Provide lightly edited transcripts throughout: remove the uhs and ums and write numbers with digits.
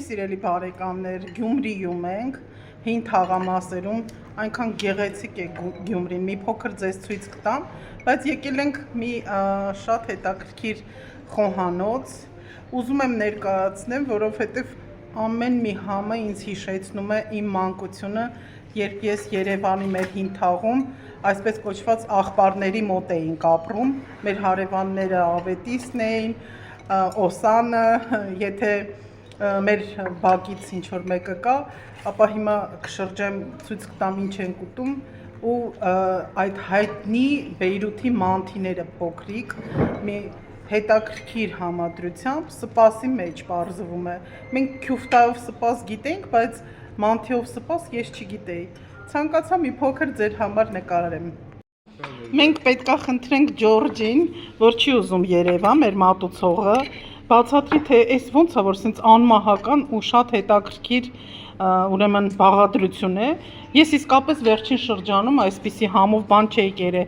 սիրելի բարեկամներ, Գյումրիում ենք, հին թաղամասերում, այնքան գեղեցիկ է Գյումրին, մի փոքր ձեզ ցույց կտամ, բայց եկել ենք մի շատ հետաքրքիր խոհանոց, ուզում եմ ներկայացնեմ, որովհետև ամեն մի համը ինձ հիշեցնում է իմ մանկությունը, երբ ես Երևանի մեր հին թաղում, այսպես կոչված աղբարների մոտ էինք ապրում, մեր հարևանները Ավետիսն էին, Օսանը, եթե մեր բակից ինչ-որ մեկը կա, ապա հիմա կշրջեմ ցույց կտամ ինչ ենք ուտում ու այդ հայտնի Բեյրութի մանթիները փոքրիկ մի հետաքրքիր համադրությամբ սպասի մեջ պարզվում է։ Մենք քյուֆտայով սպաս գիտենք, բայց մանթիով սպաս ես չգիտեի։ Ցանկացա մի փոքր ձեր համար նկարեմ։ Մենք պետք է խնդրենք Ջորջին, որ չի ուզում Երևա, մեր մատուցողը, բացատրի թե այս ոնց է, որ սենց անմահական ու շատ հետաքրքիր ուրեմն բաղադրություն է։ Ես իսկապես վերջին շրջանում այսպիսի համով բան չէի կերել։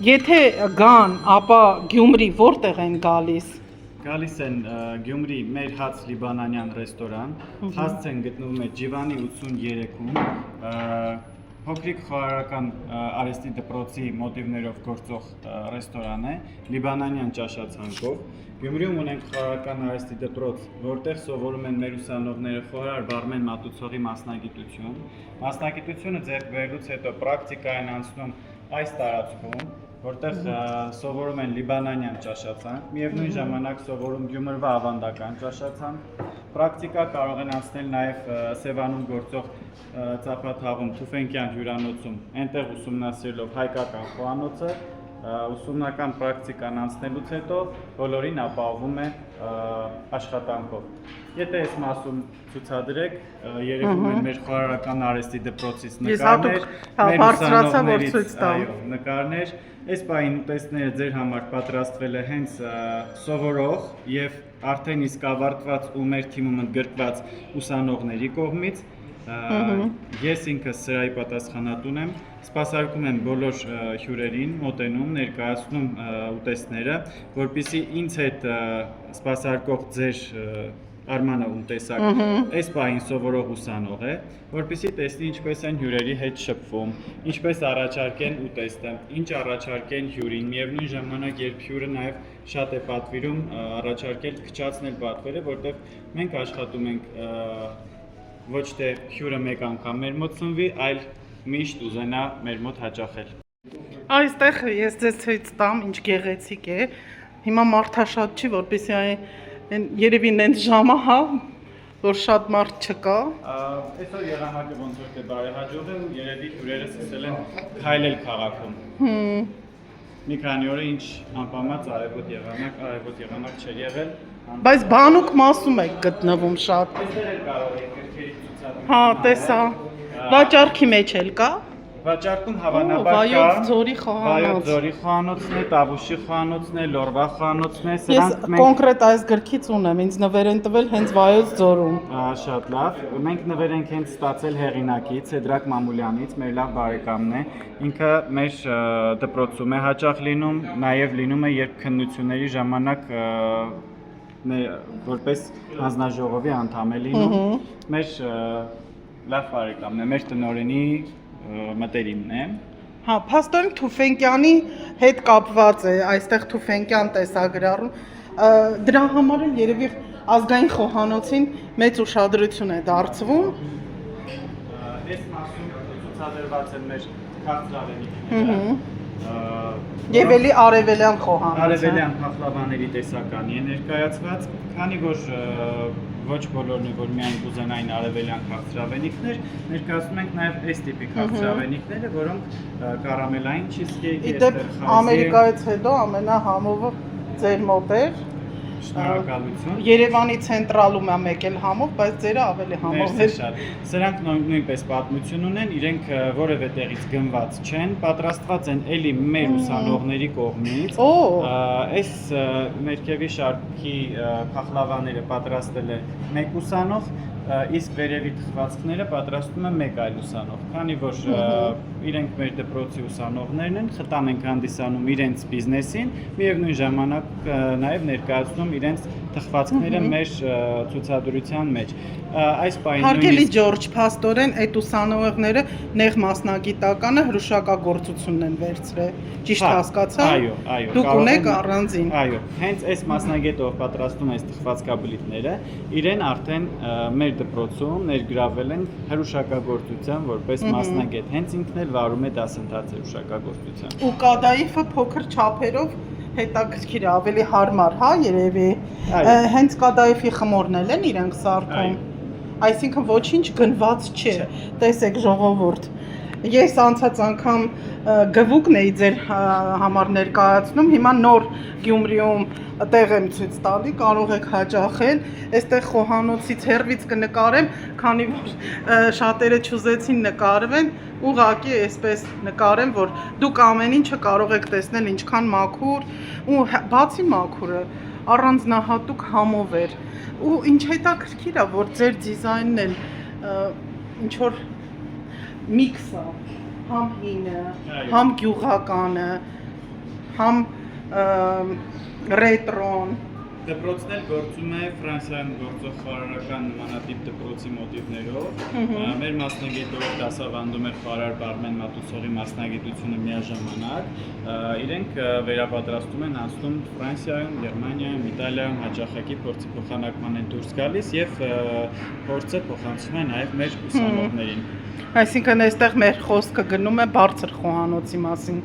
Եթե գան, ապա Գյումրի որտեղ են գալիս։ Գալիս են Գյումրի մեր հաց լիբանանյան ռեստորան, հասցեն գտնվում է Ջիվանի 83-ում, փոքրիկ խոհարարական արհեստի դպրոցի մոտիվներով գործող ռեստորան է, լիբանանյան ճաշացանկով։ Գյումրիում ունենք խոհարարական արհեստի դպրոց, որտեղ սովորում են մեր ուսանողները խոհարար բարմեն մատուցողի մասնագիտություն։ Մասնագիտությունը ձեռք բերելուց հետո պրակտիկա են անցնում այս տարածքում, որտեղ սովորում են լիբանանյան ճաշացանկ, միևնույն ժամանակ սովորում գյումրվա ավանդական ճաշացանկ, պրակտիկա կարող են անցնել նաև Սևանում գործող Ծափաթաղում Թուֆենկյան հյուրանոցում, այնտեղ ուսումնասիրելով հայկական խոհանոցը, ուսումնական պրակտիկան անցնելուց հետո բոլորին ապահովում է աշխատանքով։ Եթե այս մասում ցուցադրեք, երևում են մեր խոհարարական արհեստի դպրոցից նկարներ, այս պահին ուտեստները ձեր համար պատրաստվել է հենց սովորող եւ արդեն իսկ ավարտված ու մեր թիմում ընդգրկված ուսանողների կողմից։ Ես ինքս սրահի պատասխանատուն եմ, սպասարկում եմ բոլոր հյուրերին, մոտենում, ներկայացնում ուտեստները, որպեսզի ինձ հետ սպասարկող ձեր Արմանովում տեսակ այս պահին սովորող ուսանող է, որպեսզի տեսնի ինչպես են հյուրերի հետ շփվում, ինչպես առաջարկեն ուտեստը, ինչ առաջարկեն հյուրին, միևնույն ժամանակ երբ հյուրը նաև շատ է պատվիրում առաջարկել քչացնել պատվերը, որտեղ մենք աշխատում ենք ոչ թե հյուրը մեկ անգամ մեր մոտ ծնվի, այլ միշտ ուզենա մեր մոտ հաճախել։ Այստեղ ես ձեզ ցույց տամ, ինչ գեղեցիկ է։ Հիմա մարդաշատ չի, որպեսզի երևի նենց ժամը, հա, որ շատ մարդ չկա։ Այսօր եղանակը ոնց որ թե բարեհաջող է ու երևի հյուրերը սկսել են քայլել քաղաքում։ Մի քանի օր ինչ անպամած արևոտ եղանակ չէր եղել։ Բայց բանուկ մասում է գտնվում շատ։ Այստեղ էլ կարող եք գրքերի ցուցադրել։ Հա, տեսա։ Վաճառքի մեջ էլ կա։ Վաճառքում հավանաբար կա Վայոց ձորի խոհանոց։ Վայոց ձորի խոհանոցն է, Տավուշի խոհանոցն է, Լորվա խոհանոցն է, Ես կոնկրետ այս գրքից ունեմ, ինձ նվեր են տվել հենց Վայոց ձորում։ Շատ լավ։ Մենք նվեր ենք հենց ստացել հեղինակից, Հեդրակ Մամուլյանից, մեր լավ բարեկամն է։ Ինքը մեր դպրոցում է հաճախ լինում, նաև լինում է երբ քննությունների ժամանակ որպես հանձնաժողովի անդամ է լինում։ Մեր լավ բարեկամն է, մեր տնօրենի մտերիմն է։ Հա, փաստորեն Թուֆենկյանի հետ կապված է, այստեղ Թուֆենկյան տեսագրառում։ Դրա համար էլ երևի ազգային խոհանոցին մեծ ուշադրություն է դարձվում։ Այս մասում ցուցադրված են մեր քաղցրավենիքները։ Եվ էլի արևելյան խոհանոց։ Արևելյան փախլավաների տեսականի է ներկայացված, քանի որ ոչ բոլորն է, որ միայն կուզենային արևելյան քաղցրավենիքներ, ներկայացնում ենք նաև այս տիպի քաղցրավենիքները, որոնք կարամելային չիզկեյք, Իդեպ Ամերիկայից հետո ամենահամովը ձեր մոտ էր։ Շնորհակալություն։ Երևանի ցենտրալում է եկել համով, բայց ձերը ավելի համով է։ Սրանք նույնպես պատմություն ունեն, իրենք որևէ տեղից գնված չեն, պատրաստված են էլի մեր ուսանողների կողմից։ Այս Մերկևի շարքի փախլավաները պատրաստել է մեկ ուսանող, իսկ վերևի թխվածքները պատրաստում է մեկ այլ ուսանող, քանի որ իրենք մեր դպրոցի ուսանողներն են, խտան ենք հանդիսանում իրենց բիզնեսին, միևնույն ժամանակ նաև ներկայացնում իրենց թխվածքները մեր ցուցադրության մեջ։ Այս պահին Հարգելի Ջորջ, փաստորեն այդ ուսանողները նեղ մասնագիտականը հրուշակագործությունն են վերցրել։ Ճիշտ հասկացա։ Այո, Դուք ունեք առանձին։ Այո, հենց այս մասնագետը, ով պատրաստում է այս թխվածքաբլիթները, իրեն արդեն մեր դպրոցում ներգրավել են հրուշակագործության որպես մասնագետ։ Հենց ինքն էլ վարում է դասընթաց հրուշակագործության։ Ու կադայիֆը փոքր չափերով հետաքրքիր է, ավելի հարմար, հա, երևի։ Հենց կադայիֆի խմորն են իրենք սարքում։ Այսինքն ոչինչ գնված չէ։ Տեսեք ժողովուրդ։ Ես անցած անգամ գվուկն էի ձեր համար ներկայացնում, հիմա նոր Գյումրիում տեղ եմ ցույց տալի, կարող եք հաճախել, այստեղ խոհանոցից հեռվից կնկարեմ, քանի որ շատերը չուզեցին նկարվեն, ուղղակի այսպես նկարեմ, որ դուք ամեն ինչը կարող եք տեսնել ինչքան մաքուր, ու բացի մաքուրը, առանձնահատուկ համով էր, ու ինչ հետաքրքիր է, որ ձեր դիզայնն էլ ինչ որ միքս է, համ հինը, համ գյուղականը, համ ռետրոն։ Դպրոցն էլ գործում է Ֆրանսիայում գործող խարարական նմանատիպ դպրոցի մոտիվներով։ Մեր մասնագետը դասավանդում էր խարար բարմեն մատուցողի մասնագիտությունը միաժամանակ։ Իրենք վերապատրաստում են անցնում Ֆրանսիայում, Գերմանիայում, Իտալիայում հաճախակի փորձի փոխանակման են դուրս գալիս եւ փորձը փոխանցում է նաեւ մեր ուսանողներին։ Այսինքն այստեղ մեր խոսքը գնում է բարձր խոհանոցի մասին։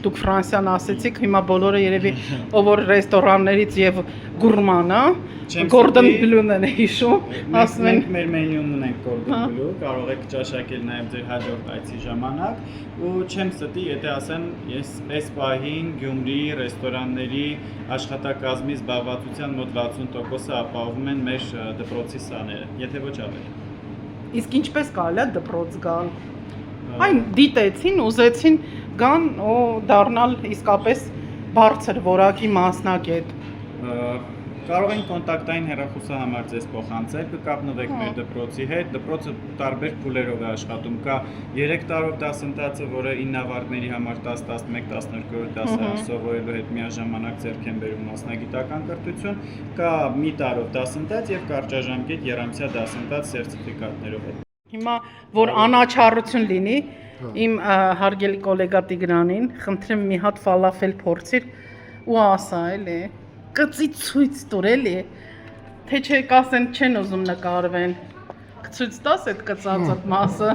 Դուք Ֆրանսիան ասեցիք, հիմա բոլորը երևի ով որ ռեստորաններից եւ գուրման, Gordon Blue-ն են հիշում, ասում են մեր մենյուն ունենք Gordon Blue, կարող եք ճաշակել նաեւ ձեր հաջորդ այցի ժամանակ, ու չեմ ստի, եթե ասեմ, ես այս պահին Գյումրիի ռեստորանների աշխատակազմի զբաղվածության մոտ 60%-ը ապահովում են մեր դպրոցի սաները, եթե ոչ ավելի։ Իսկ ինչպես կարելի է դպրոց գալ։ Այն դիտեցին, ուզեցին գան ու դառնալ իսկապես բարձր որակի մասնագետ։ Կարող են կոնտակտային հեռախոսահամար ձեզ փոխանցել, կկապնվեք մեր դպրոցի հետ։ Դպրոցը տարբեր փուլերով է աշխատում։ Կա 3 տարով դասընթացը, որը 9 ավարտների համար 10, 11, 12-րդ դասարան սովորելու հետ միաժամանակ ձեռք են բերում մասնագիտական կրթություն, կա մի տարով դասընթաց եւ կարճաժամկետ երամսյա դասընթաց սերտիֆիկատներով։ Հիմա որ անաչառություն լինի, իմ հարգելի գոլեգա Տիգրանին, խնդրեմ մի հատ ֆալաֆել փորձիր ու ասա էլի, կծի ցույց տուր էլի, թե չէ կասեն չեն ուզում նկարվեն, ցույց տաս այդ կծածդ մասը,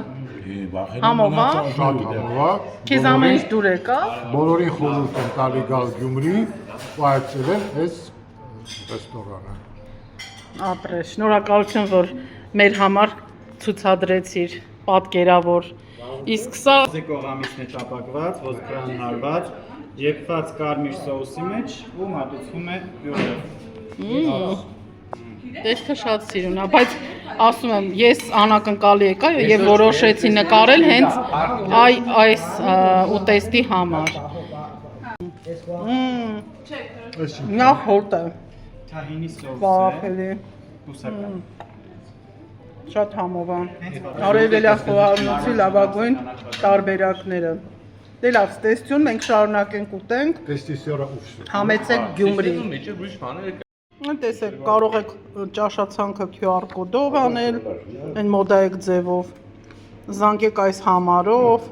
համովա, քեզ ամեն ինչ դուր եկա, բոլորին խորհուրդ եմ տալի գալ Գյումրի ու այցելել այս ռեստորանը։ ապրե, շնորհակալություն, որ մեր համար ցուցադրեցիր, պատկերավոր, իսկ սա կողամիսն է ճապակված, ոսկրան հարված, եփված կարմիր սոուսի մեջ ու մատուցվում է բյուրով։ Տեսքը շատ սիրուն է, բայց ասում եմ, ես անակնկալի եկա եւ որոշեցի նկարել հենց այս ուտեստի համար։ Նա հոտ է։ Թահինի սոուս է, Վարդելի։ բուսական։ Շատ համով է։ Արևելյան խոհանոցի լավագույն տարբերակները։ Դե լավ, ստեսություն, մենք շարունակենք ուտենք։ Տեստիսյորա ուշ։ Համեցեք Գյումրի։ Տեսեք, կարող եք ճաշացանքը QR կոդով անել, այն մոդայիկ ձևով։ Զանգեք այս համարով,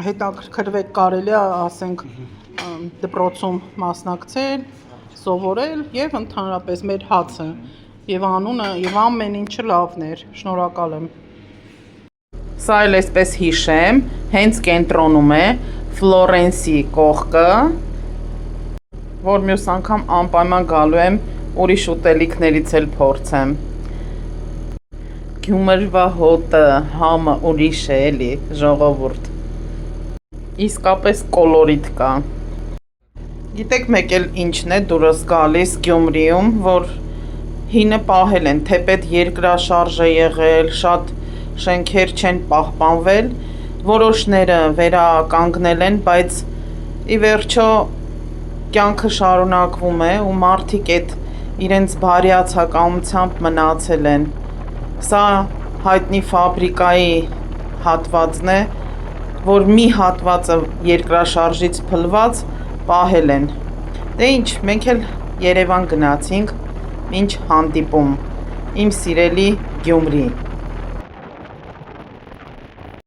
հետաքրքրվեք, կարելի է, ասենք, դպրոցում մասնակցել, սովորել եւ ընդհանրապես մեր հացը եւ անունը եւ ամեն ինչը լավն էր։ Շնորհակալ եմ։ Սա էլ այսպես հիշեմ, հենց կենտրոնում է Ֆլորենսի կողքը, որ մյուս անգամ անպայման գալու եմ ուրիշ ուտելիքներից էլ փորձեմ։ Գյումրվա հոտը, համը ուրիշ է էլի, ժողովուրդ։ Իսկապես կոլորիտ կա։ Գիտեք մեկ էլ ինչն է դուրս գալիս Գյումրիում, որ հինը պահել են, թեպետ երկրաշարժ է եղել, շատ շենքեր չեն պահպանվել, որոշները վերականգնել են, բայց ի վերջո կյանքը շարունակվում է ու մարդիկ այդ իրենց բարյացակամությամբ մնացել են։ Սա հայտնի ֆաբրիկայի հատվածն է, որ մի հատվածը երկրաշարժից փլված պահել են։ Դե ինչ, մենք էլ Երևան գնացինք, մինչ հանդիպում, իմ սիրելի Գյումրի։